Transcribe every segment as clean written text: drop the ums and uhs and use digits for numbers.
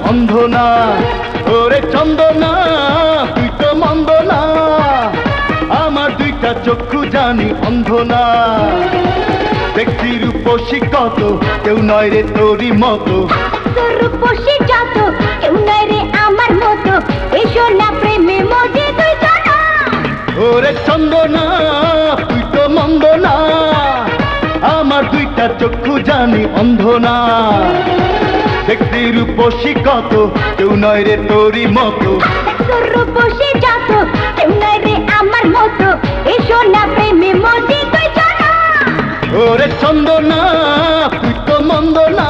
অন্ধ না। ওরে চন্দনা তুই তো মন্দ না, আমার দুইটা চক্ষু জানি অন্ধ না। দেখছি রূপসী কত, কেউ নয় রে তোরই মতো। রূপসী যত, কেউ নয় রে আমার মতো। এসো না প্রেমে মজে তুই জানা। ওরে চন্দনা তুই তো মন্দ না, আমার দুইটা চক্ষু জানি অন্ধ না। দেখছি রূপসী কত, কেউ নয় রে তোরই মতো। রূপসী যত, কেউ নয় রে আমার মতো। এসো না প্রেমে মজে তুই জানা। ওরে চন্দনা তুই তো মন্দ না।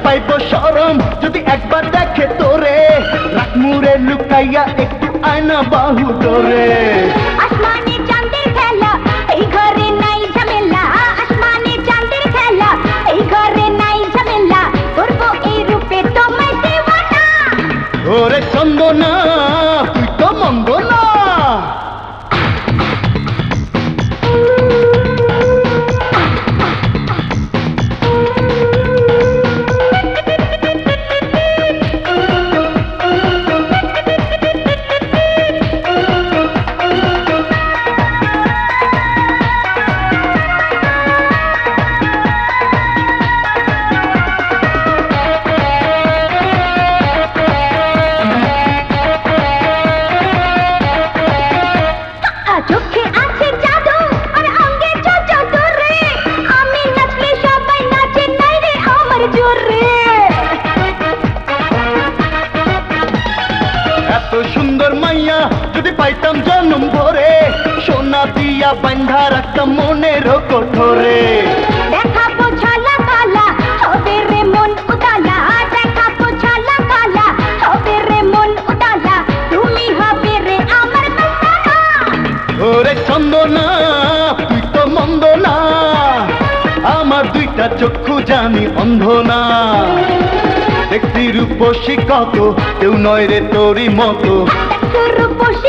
পাইব শরম যদি একবার দেখে তোরে, রাত মুড়ে লুকাইয়া একটু আয়না বাহু ধরে। আসমানে চাঁদের খেলা, এই ঘরে নাই ঝামেলা। আসমানে চাঁদের খেলা, এই ঘরে নাই ঝামেলা। করবো এই রূপে তোমায় দেওয়ানা। ওরে চন্দনা তুই তো মন্দ না। চোখে আছে জাদু আর অঙ্গে চঞ্চল। আমি নাচলে সবাই নাচে, নাই রে আমার জোরে। এত সুন্দর মাইয়া যদি পাইতাম জন্ম ভরে, সোনা দিয়া বান্ধা রাখতাম মনের কঠোরে। দেখাবো ঝালা কালা, হবে রে মন উদালা। দেখাবো ঝালা কালা, হবে রে মন উদালা। তুমি হবে রে আমার মস্তানা। ওরে চন্দনা তুই তো মন্দ না, আমার দুইটা চক্ষু জানি অন্ধ না। দেখছি রূপসী কত, কেউ নয় রে তোরই মতো। রূপসী